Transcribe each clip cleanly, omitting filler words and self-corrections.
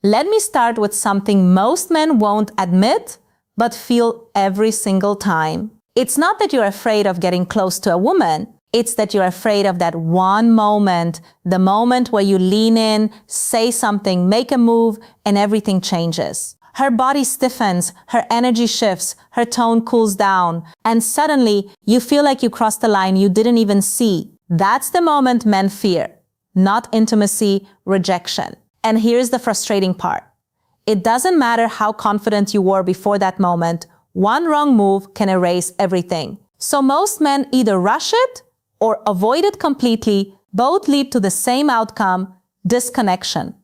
Let me start with something most men won't admit, but feel every single time. It's not that you're afraid of getting close to a woman. It's that you're afraid of that one moment, the moment where you lean in, say something, make a move, and everything changes. Her body stiffens, her energy shifts, her tone cools down, and suddenly you feel like you crossed a line you didn't even see. That's the moment men fear. Not intimacy, rejection. And here's the frustrating part. It doesn't matter how confident you were before that moment. One wrong move can erase everything. So most men either rush it or avoid it completely. Both lead to the same outcome, disconnection.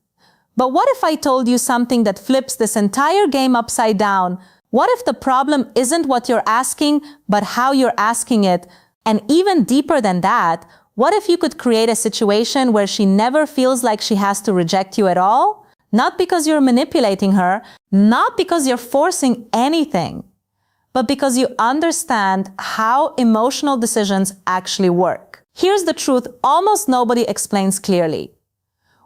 But what if I told you something that flips this entire game upside down? What if the problem isn't what you're asking, but how you're asking it? And even deeper than that, what if you could create a situation where she never feels like she has to reject you at all? Not because you're manipulating her, not because you're forcing anything, but because you understand how emotional decisions actually work. Here's the truth almost nobody explains clearly.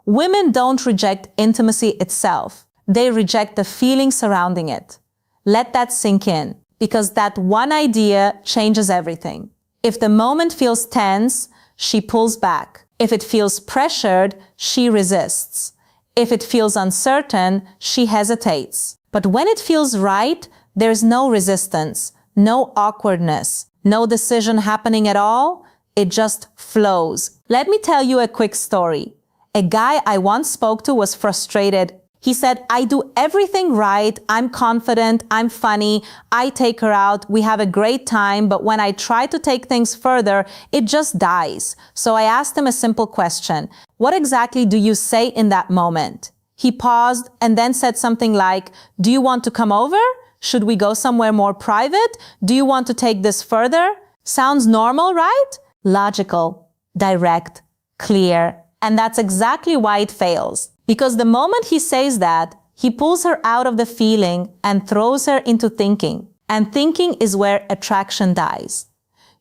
Women don't reject intimacy itself. They reject the feeling surrounding it. Let that sink in, because that one idea changes everything. If the moment feels tense, she pulls back. If it feels pressured, she resists. If it feels uncertain, she hesitates. But when it feels right, there's no resistance, no awkwardness, no decision happening at all. It just flows. Let me tell you a quick story. A guy I once spoke to was frustrated. He said, I do everything right, I'm confident, I'm funny, I take her out, we have a great time, but when I try to take things further, it just dies. So I asked him a simple question. What exactly do you say in that moment? He paused and then said something like, do you want to come over? Should we go somewhere more private? Do you want to take this further? Sounds normal, right? Logical, direct, clear. And that's exactly why it fails. Because the moment he says that, he pulls her out of the feeling and throws her into thinking. And thinking is where attraction dies.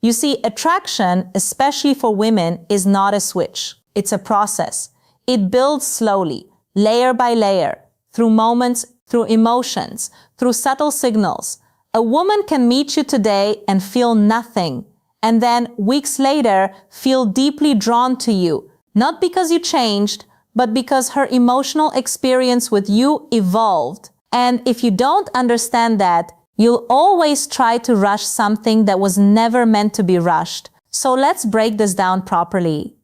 You see, attraction, especially for women, is not a switch. It's a process. It builds slowly, layer by layer, through moments, through emotions, through subtle signals. A woman can meet you today and feel nothing, and then weeks later feel deeply drawn to you. Not because you changed, but because her emotional experience with you evolved. And if you don't understand that, you'll always try to rush something that was never meant to be rushed. So let's break this down properly.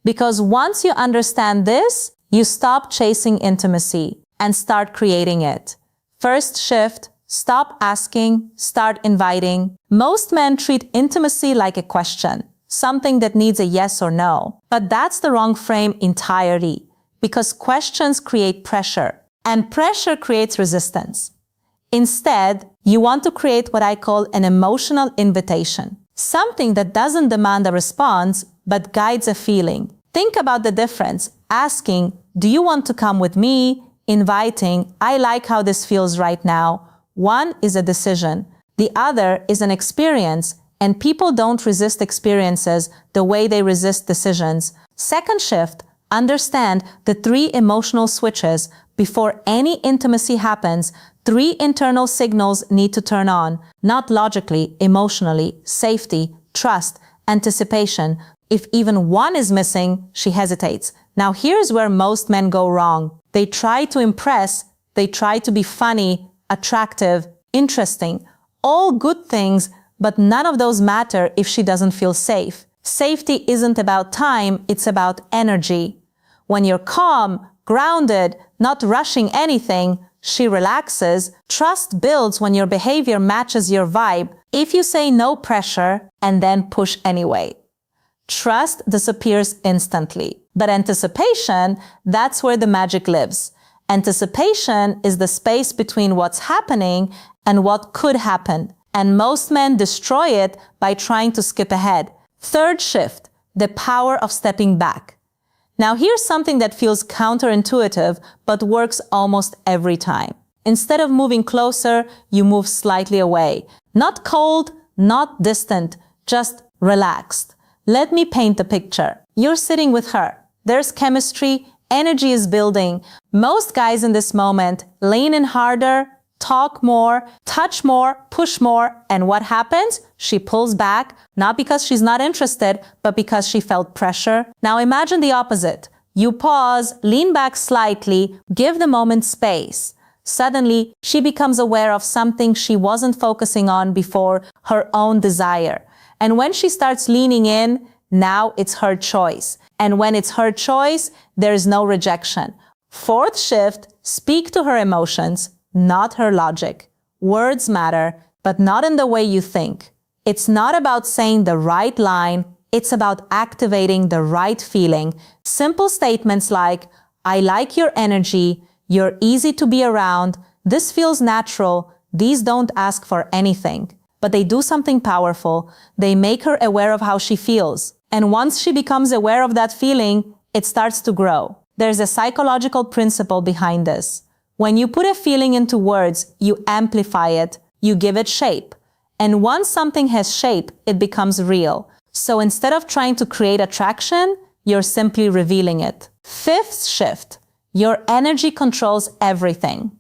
Because once you understand this, you stop chasing intimacy and start creating it. First shift, stop asking, start inviting. Most men treat intimacy like a question. Something that needs a yes or no. But that's the wrong frame entirely, because questions create pressure, and pressure creates resistance. Instead, you want to create what I call an emotional invitation. Something that doesn't demand a response, but guides a feeling. Think about the difference. Asking, do you want to come with me? Inviting, I like how this feels right now. One is a decision. The other is an experience. And people don't resist experiences the way they resist decisions. Second shift, understand the 3 emotional switches. Before any intimacy happens, 3 internal signals need to turn on. Not logically, emotionally, safety, trust, anticipation. If even one is missing, she hesitates. Now here's where most men go wrong. They try to impress, they try to be funny, attractive, interesting. All good things, but none of those matter if she doesn't feel safe. Safety isn't about time, it's about energy. When you're calm, grounded, not rushing anything, she relaxes. Trust builds when your behavior matches your vibe. If you say no pressure and then push anyway. Trust disappears instantly. But anticipation, that's where the magic lives. Anticipation is the space between what's happening and what could happen. And most men destroy it by trying to skip ahead. Third shift, the power of stepping back. Now here's something that feels counterintuitive, but works almost every time. Instead of moving closer, you move slightly away. Not cold, not distant, just relaxed. Let me paint the picture. You're sitting with her. There's chemistry, energy is building. Most guys in this moment lean in harder, talk more, touch more, push more, and what happens? She pulls back, not because she's not interested, but because she felt pressure. Now imagine the opposite. You pause, lean back slightly, give the moment space. Suddenly, she becomes aware of something she wasn't focusing on before, her own desire. And when she starts leaning in, now it's her choice. And when it's her choice, there's no rejection. Fourth shift, speak to her emotions, not her logic. Words matter, but not in the way you think. It's not about saying the right line, it's about activating the right feeling. Simple statements like, I like your energy, you're easy to be around, this feels natural, these don't ask for anything. But they do something powerful. They make her aware of how she feels. And once she becomes aware of that feeling, it starts to grow. There's a psychological principle behind this. When you put a feeling into words, you amplify it, you give it shape. And once something has shape, it becomes real. So instead of trying to create attraction, you're simply revealing it. Fifth shift, your energy controls everything.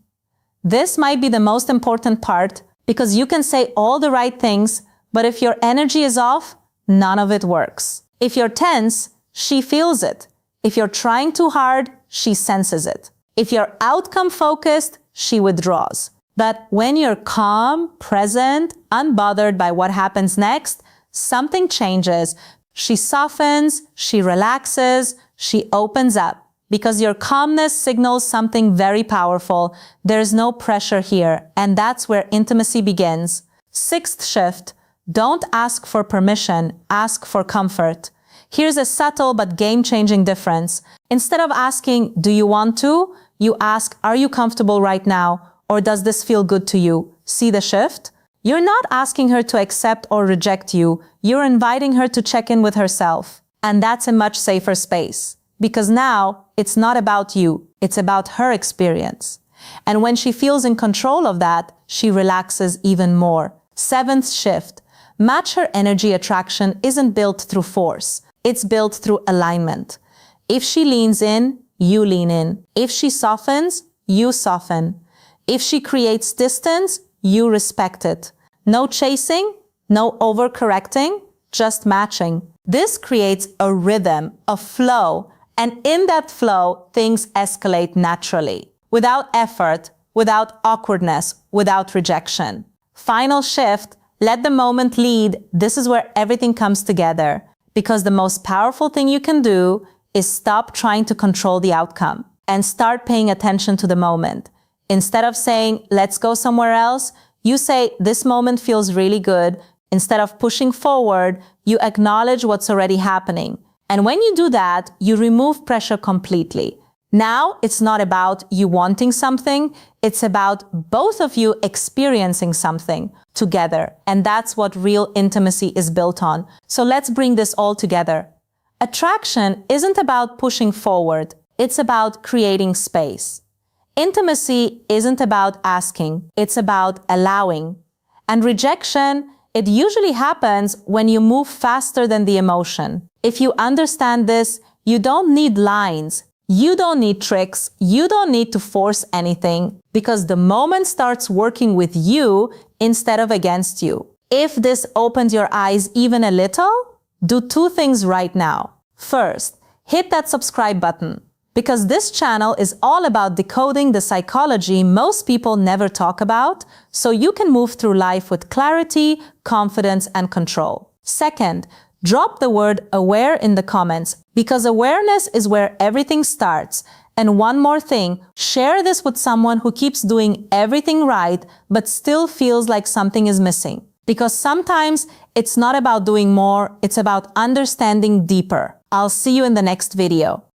This might be the most important part because you can say all the right things, but if your energy is off, none of it works. If you're tense, she feels it. If you're trying too hard, she senses it. If you're outcome focused, she withdraws. But when you're calm, present, unbothered by what happens next, something changes. She softens, she relaxes, she opens up. Because your calmness signals something very powerful. There's no pressure here, and that's where intimacy begins. Sixth shift, don't ask for permission, ask for comfort. Here's a subtle but game-changing difference. Instead of asking, do you want to? You ask, are you comfortable right now? Or does this feel good to you? See the shift? You're not asking her to accept or reject you. You're inviting her to check in with herself. And that's a much safer space. Because now, it's not about you. It's about her experience. And when she feels in control of that, she relaxes even more. Seventh shift. Match her energy attraction isn't built through force. It's built through alignment. If she leans in, you lean in. If she softens, you soften. If she creates distance, you respect it. No chasing, no overcorrecting, just matching. This creates a rhythm, a flow, and in that flow, things escalate naturally. Without effort, without awkwardness, without rejection. Final shift, let the moment lead. This is where everything comes together. Because the most powerful thing you can do is stop trying to control the outcome and start paying attention to the moment. Instead of saying, let's go somewhere else, you say, this moment feels really good. Instead of pushing forward, you acknowledge what's already happening. And when you do that, you remove pressure completely. Now, it's not about you wanting something, it's about both of you experiencing something together. And that's what real intimacy is built on. So let's bring this all together. Attraction isn't about pushing forward, it's about creating space. Intimacy isn't about asking, it's about allowing. And rejection, it usually happens when you move faster than the emotion. If you understand this, you don't need lines. You don't need tricks. You don't need to force anything because the moment starts working with you instead of against you. If this opens your eyes even a little, do two things right now. First, hit that subscribe button because this channel is all about decoding the psychology most people never talk about so you can move through life with clarity, confidence, and control. Second, drop the word aware in the comments because awareness is where everything starts. And one more thing, share this with someone who keeps doing everything right but still feels like something is missing. Because sometimes it's not about doing more, it's about understanding deeper. I'll see you in the next video.